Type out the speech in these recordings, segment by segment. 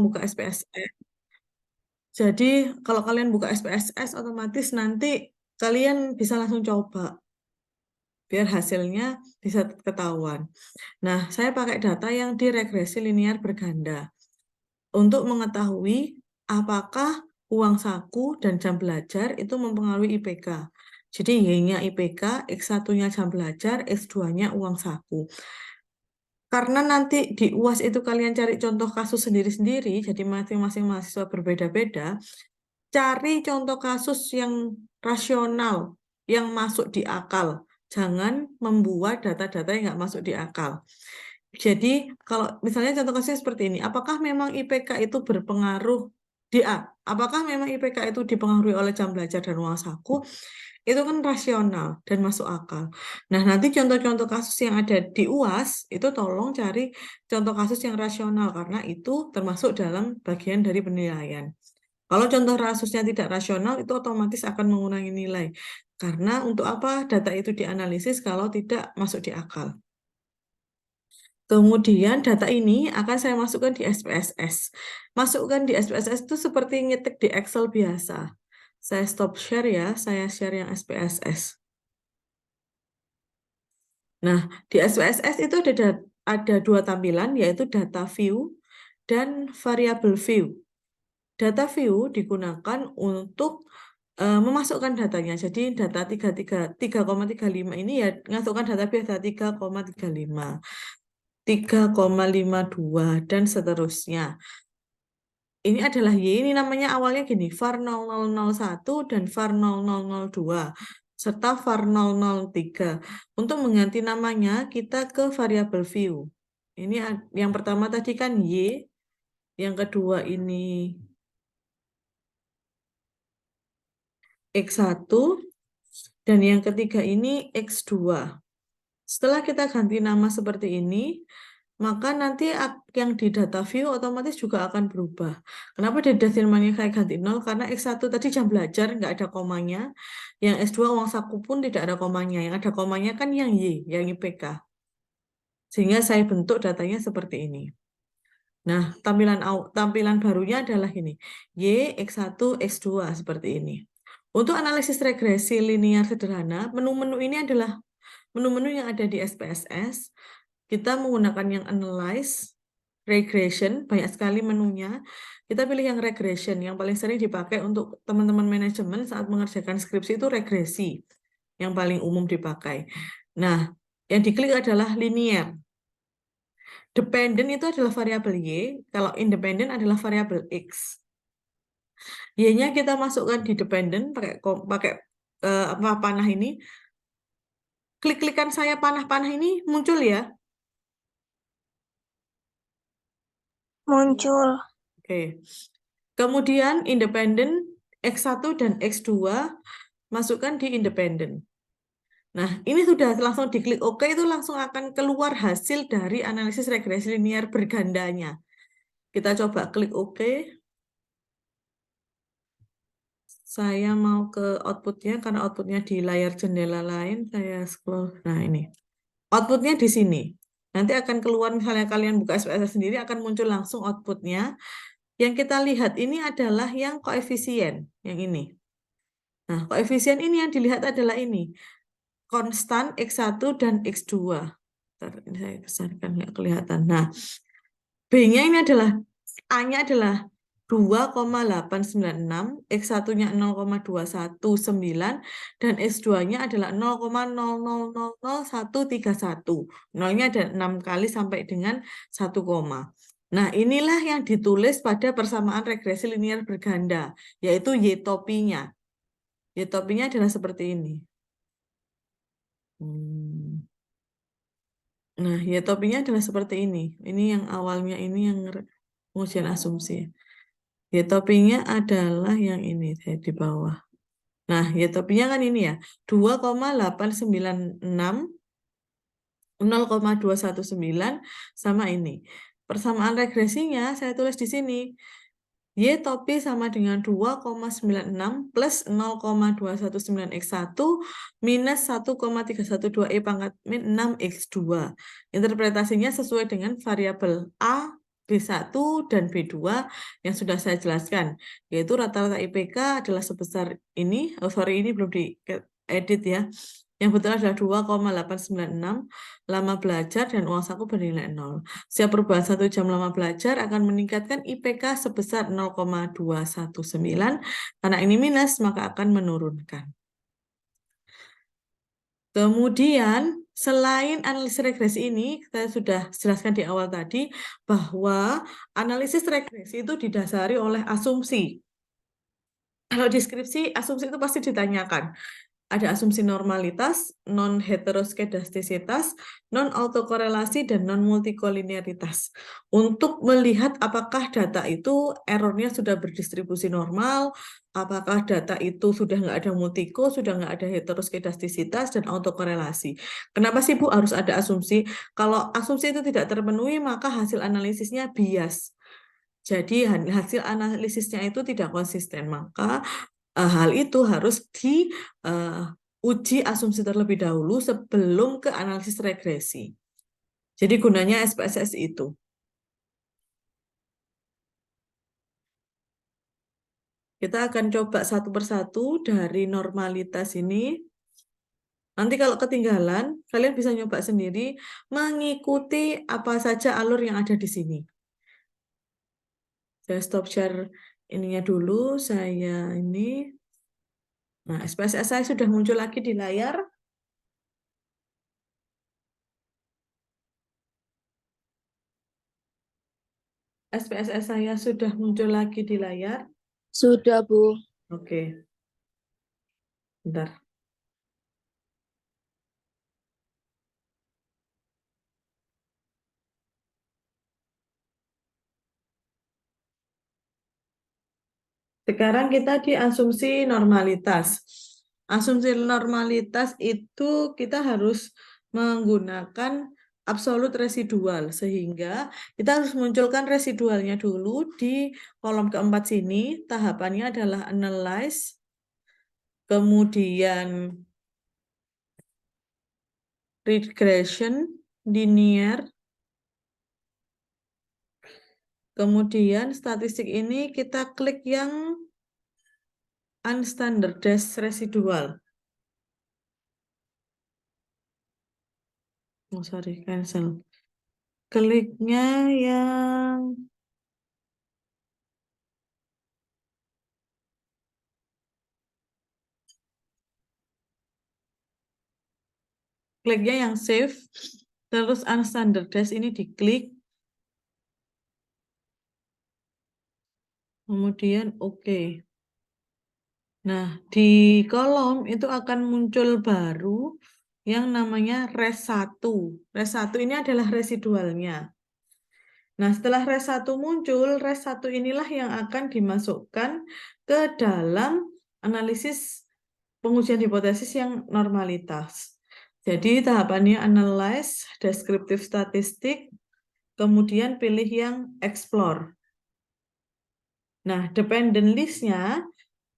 membuka SPSS. Jadi kalau kalian buka SPSS otomatis nanti kalian bisa langsung coba biar hasilnya bisa ketahuan. Nah, saya pakai data yang di regresi linear berganda untuk mengetahui apakah uang saku dan jam belajar itu mempengaruhi IPK. Jadi Y-nya IPK, X1-nya jam belajar, X2-nya uang saku. Karena nanti di UAS itu kalian cari contoh kasus sendiri-sendiri, jadi masing-masing mahasiswa berbeda-beda, cari contoh kasus yang rasional, yang masuk di akal. Jangan membuat data-data yang nggak masuk di akal. Jadi kalau misalnya contoh kasusnya seperti ini, apakah memang IPK itu berpengaruh di A? Apakah memang IPK itu dipengaruhi oleh jam belajar dan uang saku? Itu kan rasional dan masuk akal. Nah, nanti contoh-contoh kasus yang ada di UAS itu tolong cari contoh kasus yang rasional karena itu termasuk dalam bagian dari penilaian. Kalau contoh kasusnya tidak rasional itu otomatis akan mengurangi nilai. Karena untuk apa data itu dianalisis kalau tidak masuk di akal. Kemudian data ini akan saya masukkan di SPSS. Masukkan di SPSS itu seperti ngetik di Excel biasa. Saya stop share ya, saya share yang SPSS. Nah, di SPSS itu ada dua tampilan, yaitu data view dan variable view. Data view digunakan untuk memasukkan datanya. Jadi data 3,35 ini ya masukkan data biasa 3,35. 3,52 dan seterusnya. Ini adalah Y, ini namanya awalnya gini, var 0001 dan var 0002 serta var 003. Untuk mengganti namanya kita ke variabel view. Ini yang pertama tadi kan Y, yang kedua ini X1 dan yang ketiga ini X2. Setelah kita ganti nama seperti ini, maka nanti yang di data view otomatis juga akan berubah. Kenapa di desimalnya kayak ganti 0? Karena X1 tadi jam belajar nggak ada komanya, yang S2 uang saku pun tidak ada komanya. Yang ada komanya kan yang Y, yang IPK. Sehingga saya bentuk datanya seperti ini. Nah, tampilan barunya adalah ini. Y, X1, X2 seperti ini. Untuk analisis regresi linear sederhana, menu-menu ini adalah menu-menu yang ada di SPSS. Kita menggunakan yang analyze, regression, banyak sekali menunya. Kita pilih yang regression, yang paling sering dipakai untuk teman-teman manajemen saat mengerjakan skripsi itu regresi, yang paling umum dipakai. Nah, yang diklik adalah linear. Dependent itu adalah variabel Y, kalau independent adalah variabel X. Y-nya kita masukkan di dependent pakai panah ini. Klik-klikan saya panah-panah ini muncul ya. Muncul. Oke. Kemudian independent X1 dan X2 masukkan di independent. Nah, ini sudah langsung diklik OK, itu langsung akan keluar hasil dari analisis regresi linear bergandanya. Kita coba klik OK. Saya mau ke outputnya, karena outputnya di layar jendela lain, saya scroll. Nah, ini. Outputnya di sini. Nanti akan keluar, misalnya kalian buka SPSS sendiri, akan muncul langsung outputnya. Yang kita lihat ini adalah yang koefisien, yang ini. Nah, koefisien ini yang dilihat adalah ini. Konstan X1 dan X2. Bentar, ini saya besarkan, nggak kelihatan. Nah, B-nya ini adalah, A-nya adalah 2,896, X1-nya 0,219, dan X2-nya adalah 0,000131. Nolnya ada 6 kali sampai dengan 1, Nah, inilah yang ditulis pada persamaan regresi linear berganda, yaitu Y-topinya. Y-topinya adalah seperti ini. Nah, Y-topinya adalah seperti ini. Ini yang awalnya ini yang pengujian asumsi. Y-topinya adalah yang ini di bawah. Nah, Y-topinya kan ini ya, 2,896, 0,219 sama ini. Persamaan regresinya saya tulis di sini. Y-topi sama dengan 2,96 plus 0,219 X1 minus 1,312 E pangkat min 6 X2. Interpretasinya sesuai dengan variabel A, B1 dan B2 yang sudah saya jelaskan, yaitu rata-rata IPK adalah sebesar ini, ini belum diedit ya, yang betul adalah 2,896, lama belajar dan uang saku bernilai 0. Setiap perubahan 1 jam lama belajar akan meningkatkan IPK sebesar 0,219, karena ini minus maka akan menurunkan. Kemudian, selain analisis regresi ini, saya sudah jelaskan di awal tadi bahwa analisis regresi itu didasari oleh asumsi. Kalau deskripsi, asumsi itu pasti ditanyakan. Ada asumsi normalitas, non-heteroskedastisitas, non-autokorelasi, dan non-multikolinearitas. Untuk melihat apakah data itu errornya sudah berdistribusi normal, apakah data itu sudah nggak ada multiko, sudah nggak ada heteroskedastisitas, dan autokorelasi. Kenapa sih Bu harus ada asumsi? Kalau asumsi itu tidak terpenuhi, maka hasil analisisnya bias. Jadi hasil analisisnya itu tidak konsisten, maka hal itu harus diuji asumsi terlebih dahulu sebelum ke analisis regresi. Jadi gunanya SPSS itu. Kita akan coba satu persatu dari normalitas ini. Nanti kalau ketinggalan, kalian bisa nyoba sendiri mengikuti apa saja alur yang ada di sini. Saya stop share ininya dulu, saya ini. Nah, SPSS saya sudah muncul lagi di layar. SPSS saya sudah muncul lagi di layar. Sudah, Bu. Oke. Bentar. Sekarang kita di asumsi normalitas. Asumsi normalitas itu kita harus menggunakan absolut residual, sehingga kita harus munculkan residualnya dulu di kolom keempat sini. Tahapannya adalah analyze, kemudian regression, linear, kemudian statistik ini kita klik yang unstandardized residual. Oh, sorry, cancel. Kliknya yang save, terus unstandardized ini diklik, kemudian oke. Nah, di kolom itu akan muncul baru yang namanya res1. Res1 ini adalah residualnya. Nah, setelah res1 muncul, res1 inilah yang akan dimasukkan ke dalam analisis pengujian hipotesis yang normalitas. Jadi tahapannya analyze, descriptive statistik, kemudian pilih yang explore. Nah, dependent list-nya,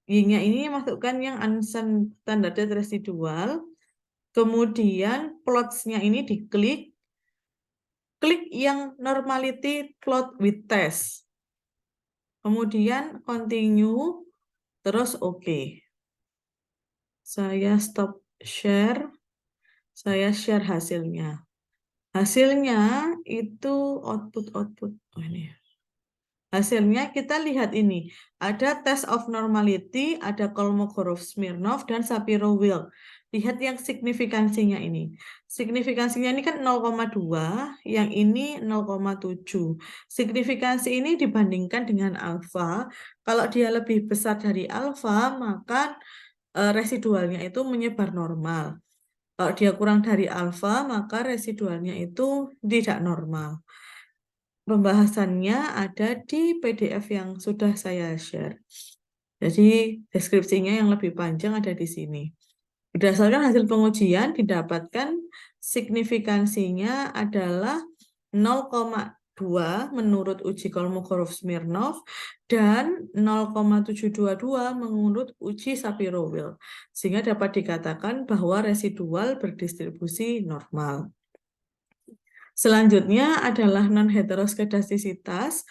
Y-nya ini masukkan yang unstandardized residual, kemudian plots-nya ini diklik, klik yang normality plot with test. Kemudian continue, terus oke. Saya stop share, saya share hasilnya. Hasilnya itu output. Oh, ini. Hasilnya kita lihat ini. Ada test of normality, ada Kolmogorov-Smirnov, dan Shapiro-Wilk. Lihat yang signifikansinya ini. Signifikansinya ini kan 0,2, yang ini 0,7. Signifikansi ini dibandingkan dengan alfa. Kalau dia lebih besar dari alfa, maka residualnya itu menyebar normal. Kalau dia kurang dari alfa, maka residualnya itu tidak normal. Pembahasannya ada di PDF yang sudah saya share. Jadi deskripsinya yang lebih panjang ada di sini. Berdasarkan hasil pengujian didapatkan signifikansinya adalah 0,2 menurut uji Kolmogorov-Smirnov dan 0,722 menurut uji Shapiro-Wilk. Sehingga dapat dikatakan bahwa residual berdistribusi normal. Selanjutnya adalah non-heteroskedastisitas.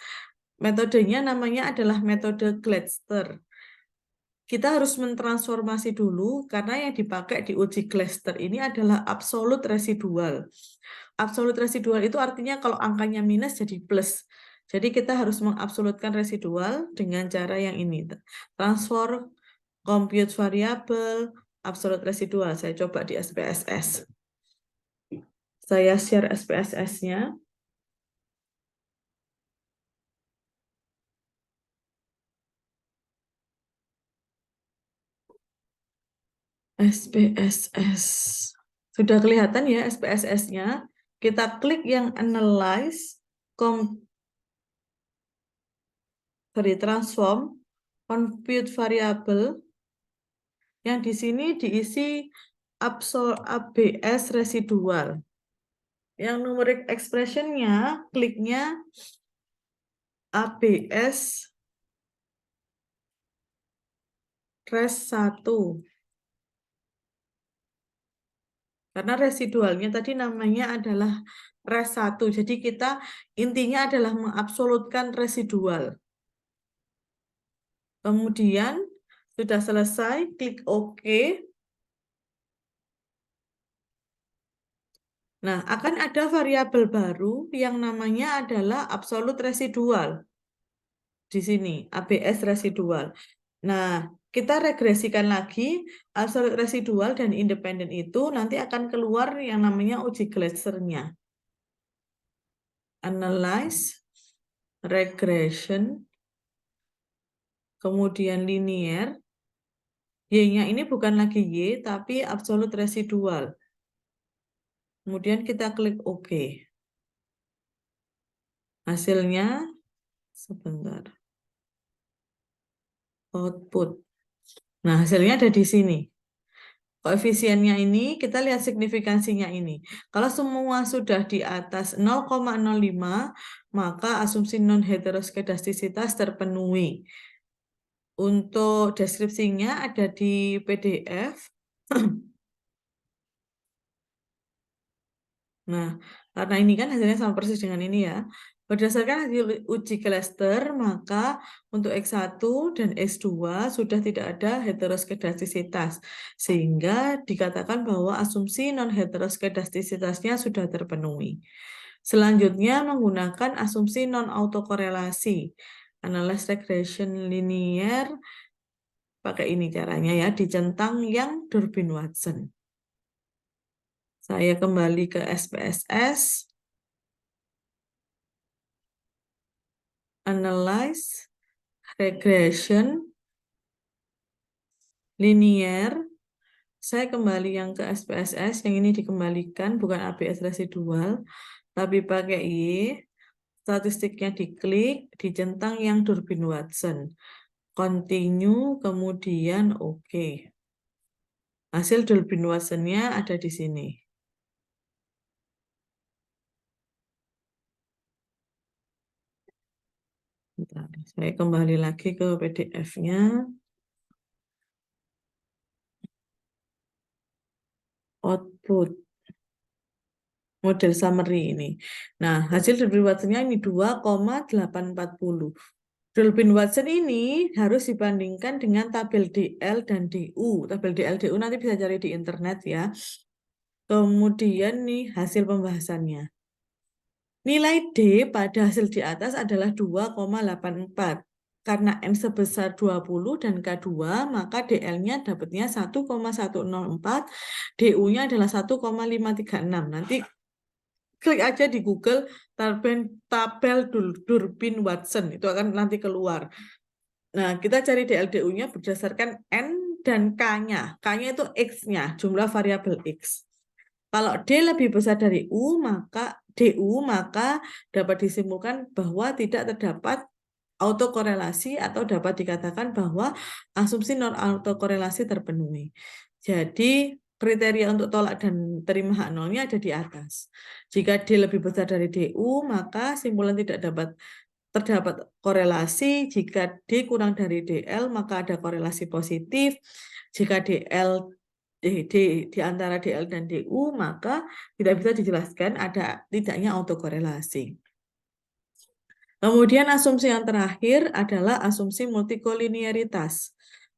Metodenya namanya adalah metode Gladster. Kita harus mentransformasi dulu karena yang dipakai di uji Gladster ini adalah absolut residual. Absolut residual itu artinya kalau angkanya minus jadi plus. Jadi kita harus mengabsolutkan residual dengan cara yang ini. Transform, compute variable, absolut residual. Saya coba di SPSS. Saya share SPSS-nya. SPSS. Sudah kelihatan ya SPSS-nya. Kita klik yang analyze, transform, compute variable. Yang di sini diisi ABS residual. Yang numeric expression-nya, kliknya ABS res 1. Karena residualnya tadi namanya adalah res 1. Jadi kita intinya adalah mengabsolutkan residual. Kemudian sudah selesai, klik OK. Nah, akan ada variabel baru yang namanya adalah absolute residual. Di sini, ABS residual. Nah, kita regresikan lagi absolute residual dan independen itu nanti akan keluar yang namanya uji Gladster-nya. Analyze, regression, kemudian linear. Y-nya ini bukan lagi Y, tapi absolute residual. Kemudian kita klik OK. Hasilnya, sebentar. Output. Nah, hasilnya ada di sini. Koefisiennya ini, kita lihat signifikansinya ini. Kalau semua sudah di atas 0,05, maka asumsi non-heteroskedastisitas terpenuhi. Untuk deskripsinya ada di PDF. Nah, karena ini kan hasilnya sama persis dengan ini ya. Berdasarkan hasil uji Gladster, maka untuk X1 dan X2 sudah tidak ada heteroskedastisitas. Sehingga dikatakan bahwa asumsi non-heteroskedastisitasnya sudah terpenuhi. Selanjutnya menggunakan asumsi non-autokorelasi. Analyze regression linear, pakai ini caranya ya, dicentang yang Durbin-Watson. Saya kembali ke SPSS. Analyze, regression, linear. Saya kembali yang ke SPSS, yang ini dikembalikan, bukan ABS residual, tapi pakai Y. Statistiknya diklik, dicentang yang Durbin-Watson. Continue, kemudian OK. Hasil Durbin-Watson-nya ada di sini. Bentar, saya kembali lagi ke PDF-nya. Output. Model summary ini. Nah, hasil Durbin-Watson-nya ini 2,840. Durbin-Watson ini harus dibandingkan dengan tabel DL dan DU. Tabel DL, DU nanti bisa cari di internet ya. Kemudian nih hasil pembahasannya. Nilai D pada hasil di atas adalah 2,84. Karena N sebesar 20 dan K2, maka DL-nya dapatnya 1,104, DU-nya adalah 1,536. Nanti klik aja di Google tabel Durbin-Watson, itu akan nanti keluar. Nah, kita cari DLDU-nya berdasarkan N dan K-nya. K-nya itu X-nya, jumlah variabel X. Kalau D lebih besar dari U, maka DU, maka dapat disimpulkan bahwa tidak terdapat autokorelasi atau dapat dikatakan bahwa asumsi non-autokorelasi terpenuhi. Jadi, kriteria untuk tolak dan terima hak nolnya ada di atas. Jika D lebih besar dari DU, maka simpulan tidak terdapat korelasi. Jika D kurang dari DL, maka ada korelasi positif. Jika DL di antara DL dan DU, maka tidak bisa dijelaskan ada tidaknya autokorelasi. Kemudian asumsi yang terakhir adalah asumsi multikolinearitas.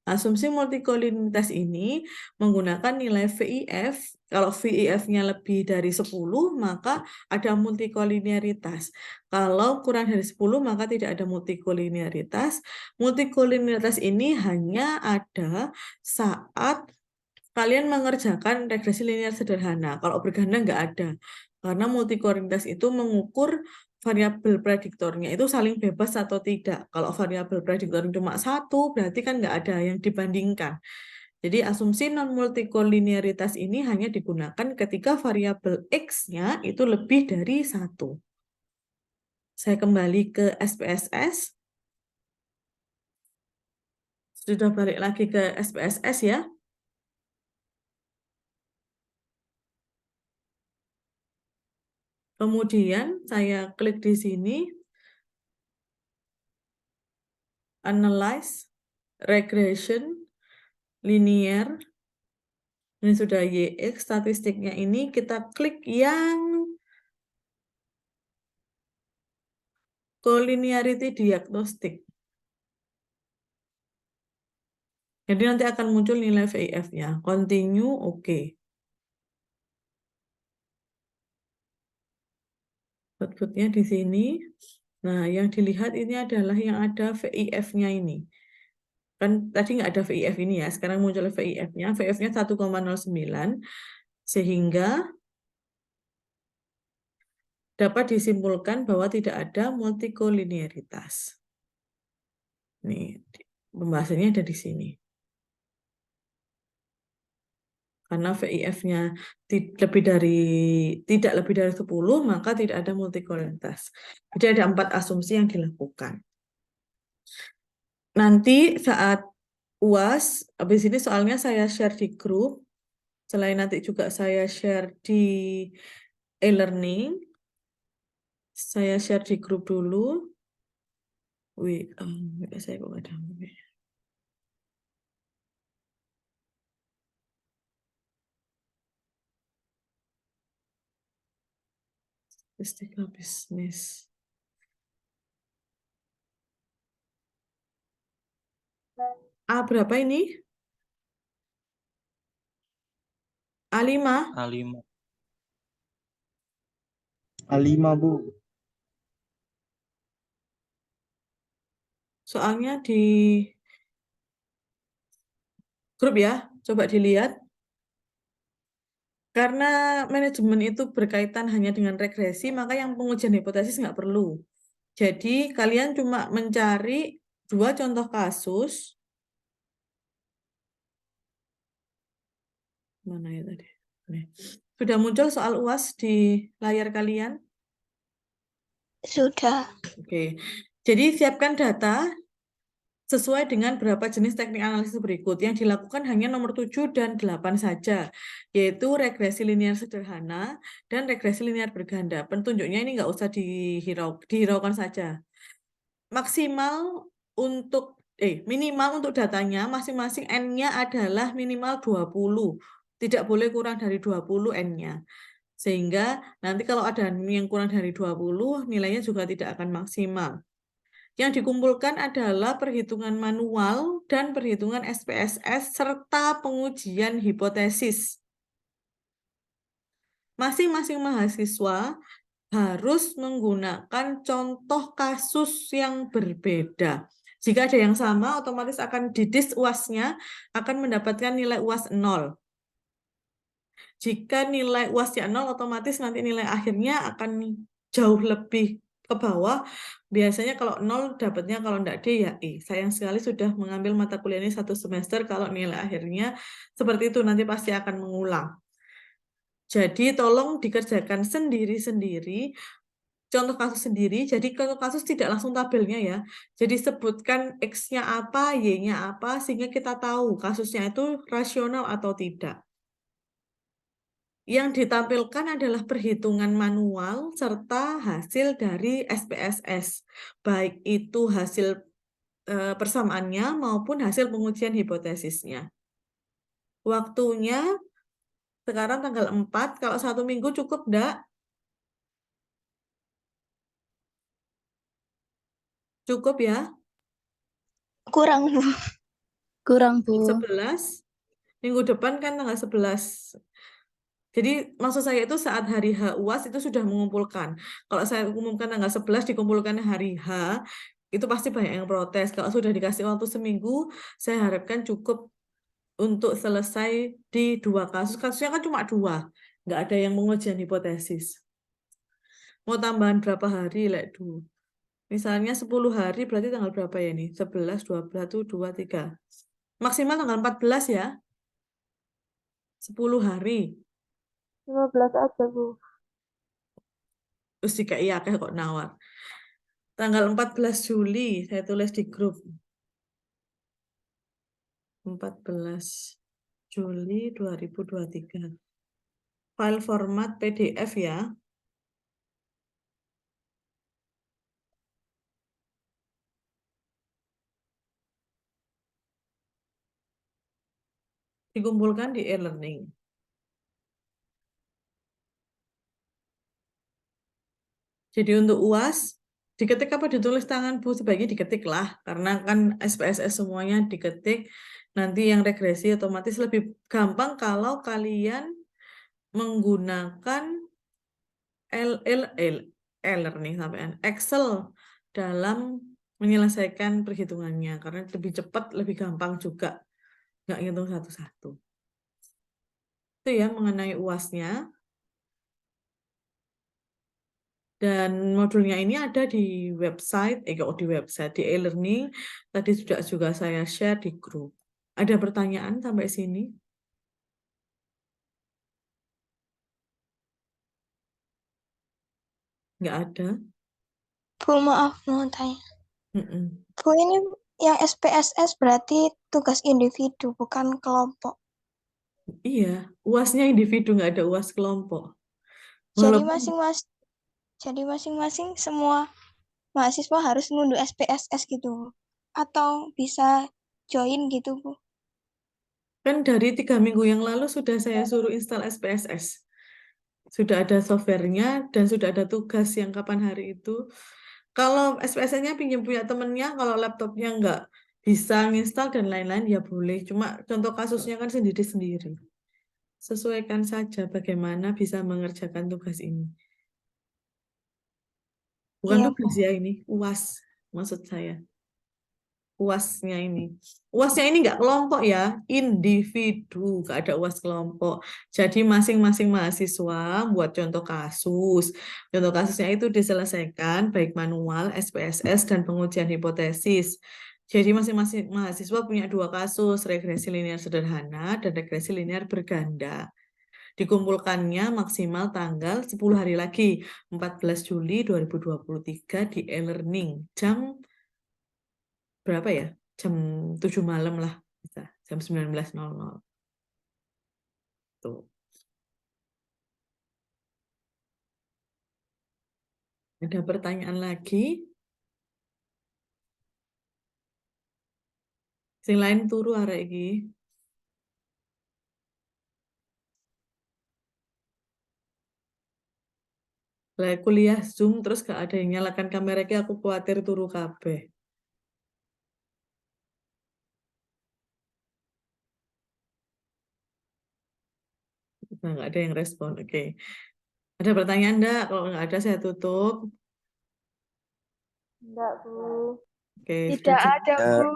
Asumsi multikolinearitas ini menggunakan nilai VIF. Kalau VIF-nya lebih dari 10, maka ada multikolinearitas. Kalau kurang dari 10, maka tidak ada multikolinearitas. Multikolinearitas ini hanya ada saat kalian mengerjakan regresi linear sederhana. Kalau berganda nggak ada. Karena multikolinearitas itu mengukur variabel prediktornya itu saling bebas atau tidak. Kalau variabel prediktor cuma satu, berarti kan nggak ada yang dibandingkan. Jadi asumsi non-multikolinearitas ini hanya digunakan ketika variabel X-nya itu lebih dari satu. Saya kembali ke SPSS. Sudah balik lagi ke SPSS ya. Kemudian saya klik di sini. Analyze, regression, linear, ini sudah YX, statistiknya ini kita klik yang collinearity diagnostic. Jadi nanti akan muncul nilai VIF-nya. Continue, oke. Output-nya di sini. Nah, yang dilihat ini adalah yang ada VIF-nya ini. Kan tadi nggak ada VIF ini ya, sekarang muncul VIF-nya. VIF-nya 1,09, sehingga dapat disimpulkan bahwa tidak ada multikolinearitas. Nih, pembahasannya ada di sini. Karena VIF-nya tidak lebih dari 10, maka tidak ada multikolinearitas. Jadi ada 4 asumsi yang dilakukan. Nanti saat UAS, habis ini soalnya saya share di grup, selain nanti juga saya share di e-learning, saya share di grup dulu. Saya kok ada. Statistika bisnis. A berapa ini? A5? A5. A5, Bu. Soalnya di grup ya, coba dilihat. Karena manajemen itu berkaitan hanya dengan regresi, maka yang pengujian hipotesis nggak perlu. Jadi kalian cuma mencari 2 contoh kasus. Mana ya tadi? Nih. Sudah muncul soal UAS di layar kalian? Sudah. Oke. Jadi siapkan data sesuai dengan berapa jenis teknik analisis berikut. Yang dilakukan hanya nomor 7 dan 8 saja, yaitu regresi linear sederhana dan regresi linear berganda. Petunjuknya ini nggak usah dihiraukan saja. Maksimal untuk minimal untuk datanya masing-masing N-nya adalah minimal 20. Tidak boleh kurang dari 20 N-nya. Sehingga nanti kalau ada yang kurang dari 20, nilainya juga tidak akan maksimal. Yang dikumpulkan adalah perhitungan manual dan perhitungan SPSS serta pengujian hipotesis. Masing-masing mahasiswa harus menggunakan contoh kasus yang berbeda. Jika ada yang sama, otomatis akan didis UAS-nya akan mendapatkan nilai UAS 0. Jika nilai UAS-nya 0, otomatis nanti nilai akhirnya akan jauh lebih ke bawah. Biasanya kalau 0 dapatnya, kalau enggak D ya E. Sayang sekali sudah mengambil mata kuliah ini 1 semester, kalau nilai akhirnya seperti itu nanti pasti akan mengulang. Jadi tolong dikerjakan sendiri-sendiri, contoh kasus sendiri. Jadi contoh kasus tidak langsung tabelnya ya. Jadi sebutkan X-nya apa, Y-nya apa, sehingga kita tahu kasusnya itu rasional atau tidak. Yang ditampilkan adalah perhitungan manual serta hasil dari SPSS. Baik itu hasil persamaannya maupun hasil pengujian hipotesisnya. Waktunya sekarang tanggal 4, kalau 1 minggu cukup enggak? Cukup ya? Kurang, Bu. Kurang, Bu. 11, minggu depan kan tanggal 11. Jadi maksud saya itu saat hari H UAS itu sudah mengumpulkan. Kalau saya umumkan tanggal 11 dikumpulkan hari H, itu pasti banyak yang protes. Kalau sudah dikasih waktu seminggu, saya harapkan cukup untuk selesai di 2 kasus. Kasusnya kan cuma 2, nggak ada yang pengujian hipotesis. Mau tambahan berapa hari, Lek Du? Misalnya 10 hari berarti tanggal berapa ya nih? 11, 12, 2, 3. Maksimal tanggal 14 ya? 10 hari. 15 aja, Bu. Terus jika iya kok nawar. Tanggal 14 Juli saya tulis di grup. 14 Juli 2023. File format PDF ya. Dikumpulkan di e-learning. Jadi untuk UAS, diketik apa ditulis tangan, Bu? Sebaiknya diketik lah, karena kan SPSS semuanya diketik. Nanti yang regresi otomatis lebih gampang kalau kalian menggunakan e-learning sampai Excel dalam menyelesaikan perhitungannya, karena lebih cepat, lebih gampang juga, nggak ngitung satu-satu. Itu ya mengenai UASnya. Dan modulnya ini ada di website, di e-learning. Tadi sudah juga saya share di grup. Ada pertanyaan sampai sini? Nggak ada. Bu, maaf mau tanya. Mm-mm. Bu, ini yang SPSS berarti tugas individu, bukan kelompok. Iya, UASnya individu, nggak ada UAS kelompok. Jadi Walaupun masing-masing semua mahasiswa harus ngunduh SPSS gitu, Bu. Atau bisa join gitu, Bu. kan dari 3 minggu yang lalu sudah saya suruh install SPSS. Sudah ada softwarenya dan sudah ada tugas yang kapan hari itu. Kalau SPSS-nya pinjam punya temennya, kalau laptopnya nggak bisa nginstal dan lain-lain ya boleh. Cuma contoh kasusnya kan sendiri-sendiri. Sesuaikan saja bagaimana bisa mengerjakan tugas ini. Bukan Iya, Bu. tugas ya ini, UAS maksud saya. UASnya ini. UASnya ini nggak kelompok ya, individu, nggak ada UAS kelompok. Jadi masing-masing mahasiswa buat contoh kasus. Contoh kasusnya itu diselesaikan baik manual, SPSS, dan pengujian hipotesis. Jadi masing-masing mahasiswa punya 2 kasus, regresi linear sederhana dan regresi linear berganda. Dikumpulkannya maksimal tanggal 10 hari lagi, 14 Juli 2023 di e-learning. Jam berapa ya? Jam 7 malam lah, bisa. Jam 19.00. Tuh. Ada pertanyaan lagi? Sing lain turu arek iki. Lah kuliah Zoom terus gak ada yang nyalakan kamera iki, aku khawatir turu kabeh. Nah, nggak ada yang respon. Oke. Ada pertanyaan enggak? Kalau nggak ada saya tutup. Enggak, Bu. Oke, Tidak ada, Bu.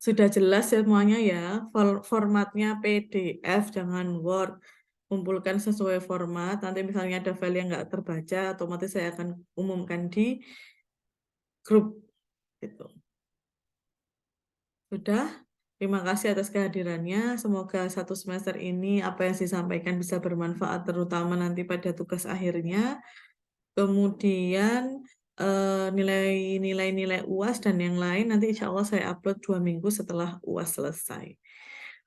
sudah jelas semuanya ya. Formatnya PDF, jangan Word. Kumpulkan sesuai format. Nanti misalnya ada file yang nggak terbaca, otomatis saya akan umumkan di grup. Gitu. Sudah. Terima kasih atas kehadirannya. Semoga 1 semester ini apa yang disampaikan bisa bermanfaat, terutama nanti pada tugas akhirnya. Kemudian nilai-nilai UAS dan yang lain nanti insya Allah saya upload 2 minggu setelah UAS selesai.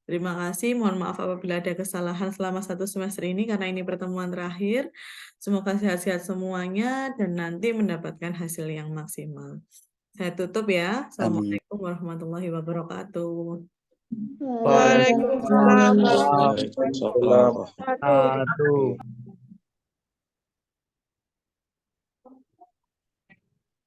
Terima kasih. Mohon maaf apabila ada kesalahan selama 1 semester ini karena ini pertemuan terakhir. Semoga sehat-sehat semuanya dan nanti mendapatkan hasil yang maksimal. Saya tutup ya. Amin. Assalamualaikum warahmatullahi wabarakatuh. Waalaikumsalam Waalaikumsalam warahmatullahi warahmatullahi wabarakatuh. wabarakatuh.